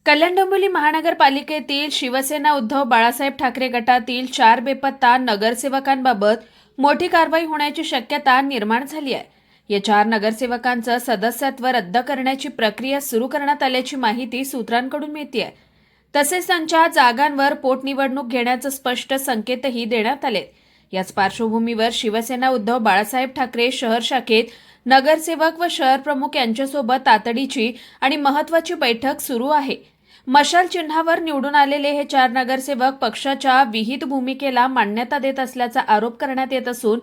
कल्याण डोंबिवली महानगरपालिकेतील शिवसेना उद्धव बाळासाहेब ठाकरे गटातील 4 बेपत्ता नगरसेवकांबाबत मोठी कारवाई होण्याची शक्यता निर्माण झाली आहे। या 4 नगरसेवकांचं सदस्यत्व रद्द करण्याची प्रक्रिया सुरू करण्यात आल्याची माहिती सूत्रांकडून मिळते आहे। तसेच त्यांच्या जागांवर पोटनिवडणूक घेण्याचे स्पष्ट संकेतही देण्यात आले। याच पार्श्वभूमीवर शिवसेना उद्धव बाळासाहेब ठाकरे शहर शाखेत नगरसेवक व शहर प्रमुख यांच्यासोबत तातडीची आणि महत्त्वाची बैठक सुरू आहे। मशाल चिन्हावर निवडून आलेले हे 4 नगरसेवक पक्षाच्या विहित भूमिकेला मान्यता देत असल्याचा आरोप करण्यात येत असून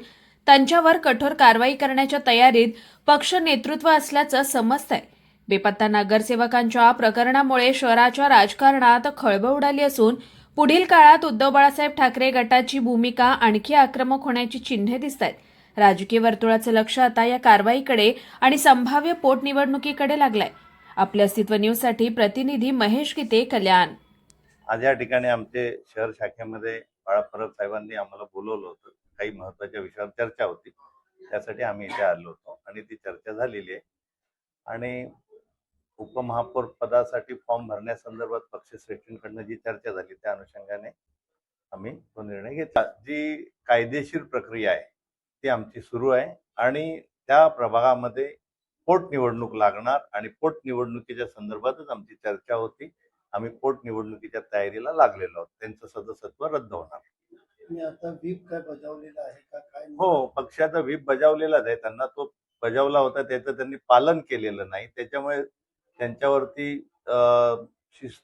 त्यांच्यावर कठोर कारवाई करण्याच्या तयारीत पक्ष नेतृत्व असल्याचं समजतंय। बेपत्ता नगरसेवकांच्या प्रकरणामुळे शहराच्या राजकारणात खळबळ उडाली असून पुढील काळात उद्धव बाळासाहेब ठाकरे गटाची भूमिका आणखी आक्रमक होण्याची चिन्हे दिसतायत। राजकीय वर्तुळाचं लक्ष आता या कारवाईकडे आणि संभाव्य पोटनिवडणुकीकडे लागलंय। आपल्या अस्तित्व न्यूजसाठी प्रतिनिधी महेश गीते, कल्याण। आज या ठिकाणी आमचे शहर शाखेमध्ये बाळा परब साहेबांनी आम्हाला बोलवलं होतं। काही महत्त्वाच्या विषयावर चर्चा होती, त्यासाठी आम्ही इथे आलो होतो आणि ती चर्चा झालेली आहे। आणि उपमहापौर पदासाठी फॉर्म भरण्यासंदर्भात पक्षश्रेष्ठींकडनं जी चर्चा झाली त्या अनुषंगाने आम्ही तो निर्णय घेतला। जी कायदेशीर प्रक्रिया आहे ती आमची सुरू आहे आणि त्या प्रभागामध्ये पोटनिवडणूक लागणार आणि पोटनिवडणुकीच्या संदर्भातच आमची चर्चा होती। आम्ही पोटनिवडणुकीच्या तयारीला लागलेलो आहोत। त्यांचं सदस्यत्व रद्द होणार। आता व्हीप काय बजावलेला आहे का काय? हो, पक्षाचा व्हीप बजावलेलाच आहे। त्यांना तो बजावला होता, त्याचं त्यांनी पालन केलेलं नाही, त्याच्यामुळे त्यांच्यावरती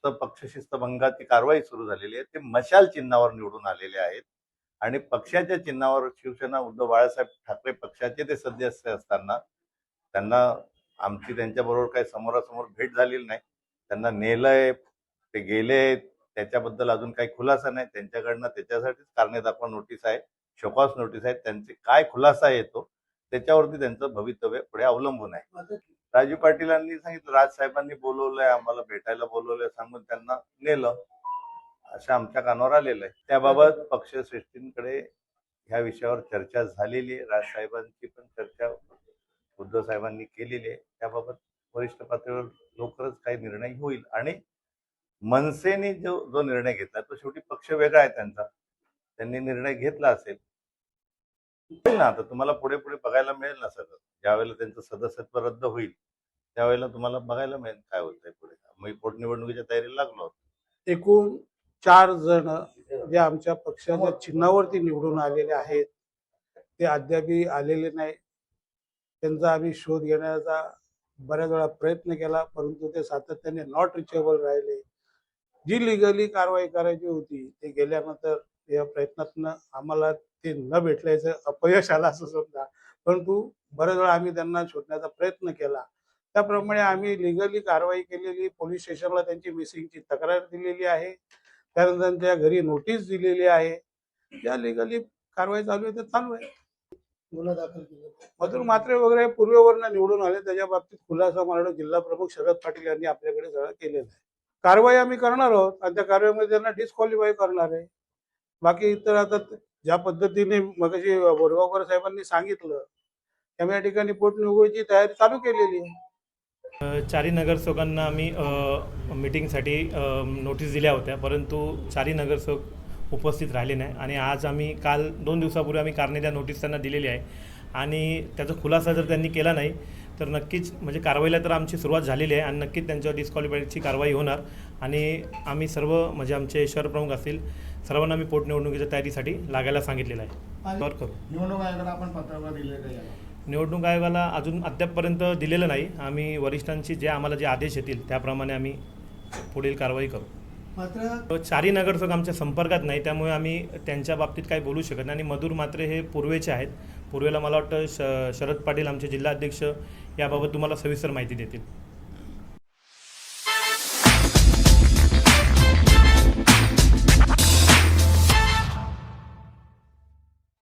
पक्ष शिस्तभंगाची कारवाई सुरू झालेली आहे। ते मशाल चिन्हावर निवडून आलेले आहेत आणि पक्षाच्या चिन्हावर शिवसेना उद्धव बाळासाहेब ठाकरे पक्षाचे ते सदस्य असताना त्यांना आमची त्यांच्याबरोबर काही समोरासमोर भेट झालेली नाही। त्यांना नेलंय, ते गेले, त्याच्याबद्दल अजून काही खुलासा नाही त्यांच्याकडनं। त्याच्यासाठीच कारणे दाखवा नोटीस आहे, शोकॉस नोटीस आहे। त्यांचे काय खुलासा येतो त्याच्यावरती त्यांचं भवितव्य पुढे अवलंबून आहे। राजू पाटीलांनी सांगितलं, राजसाहेबांनी बोलवलंय, आम्हाला भेटायला बोलवलंय सांगून त्यांना नेलं, असं आमच्या कानावर आलेलं आहे। त्याबाबत पक्षश्रेष्ठींकडे ह्या विषयावर चर्चा झालेली आहे। राजसाहेबांची पण चर्चा उद्धव साहेबांनी केलेली आहे। त्याबाबत वरिष्ठ पातळीवर लवकरच काही निर्णय होईल आणि मनसेने जो निर्णय घेतला तो शेवटी पक्ष वेगळा आहे त्यांचा, त्यांनी निर्णय घेतला असेल ना। आता तुम्हाला पुढे पुढे बघायला मिळेल ना सगळं। ज्यावेळेला त्यांचं सदस्यत्व रद्द होईल त्यावेळेला तुम्हाला बघायला मिळेल काय होतंय पुढे। मी पोटनिवडणुकीच्या तयारीला लागलो होतो। एकूण 4 जण जे आमच्या पक्षाच्या चिन्हावरती निवडून आलेले आहेत ते अद्यापही आलेले नाही। त्यांचा आम्ही शोध घेण्याचा बऱ्याच वेळा प्रयत्न केला, परंतु ते सातत्याने नॉट रिचेबल राहिले। जी लिगली कारवाई करायची होती ते गेल्यानंतर या प्रयत्नातनं आम्हाला ते न भेटल्याचं अपयश आलं असं समजा, परंतु बऱ्याच वेळा आम्ही त्यांना शोधण्याचा प्रयत्न केला। त्याप्रमाणे आम्ही लिगली कारवाई केलेली, पोलीस स्टेशनला त्यांची मिसिंगची तक्रार दिलेली आहे, त्यानंतर त्यांच्या घरी नोटीस दिलेली आहे। ज्या लिगली कारवाई चालू आहे ते चालू आहे। गुन्हा दाखल केला, मधुर मात्रे वगैरे पूर्वेवरनं निवडून आले, त्याच्या बाबतीत खुलासा माननीय जिल्हा प्रमुख शरद पाटील यांनी आपल्याकडे सगळं केलेलं आहे। कारवाई आम्ही करणार आहोत आणि त्या कारवाईमध्ये त्यांना डिस्क्वालिफाय करणार आहे। बाकी इतर आता ज्या पद्धतीने मगाशी बोरगावकर साहेबांनी सांगितलं त्यामुळे या ठिकाणी पोटनिवडणुकीची तयारी चालू केलेली आहे। 4 नगरसेवकांना आम्ही मीटिंगसाठी नोटीस दिल्या होत्या, परंतु 4 नगरसेवक उपस्थित राहिले नाही आणि आज आम्ही काल 2 दिवसापूर्वी आम्ही कारणे द्या नोटीस त्यांना दिलेली आहे आणि त्याचा खुलासा जर त्यांनी केला नाही तर नक्कीच म्हणजे कारवाईला तर आमची सुरुवात झालेली आहे आणि नक्कीच त्यांच्यावर डिस्क्वालिफायची कारवाई होणार आणि आम्ही सर्व म्हणजे आमचे शहर प्रमुख असतील सर्वांना आम्ही पोटनिवडणुकीच्या तयारीसाठी लागायला सांगितलेलं आहे। तर करू। निवडणूक आयोगाला आपण पत्र दिलेलं आहे? निवडणूक आयोगाला अजून अद्यापपर्यंत दिलेलं नाही। आम्ही वरिष्ठांची आम्हाला जे आदेश येतील त्याप्रमाणे आम्ही पुढील कारवाई करू। मात्र 4 नगरसेवक आमच्या संपर्कात नाही, त्यामुळे आम्ही त्यांच्या बाबतीत काही बोलू शकत नाही। आणि मधुर मात्रे हे पूर्वेचे आहेत। पूर्वेला मला वाटतं शरद पाटील आमचे जिल्हाध्यक्ष याबाबत तुम्हाला सविस्तर माहिती देतील।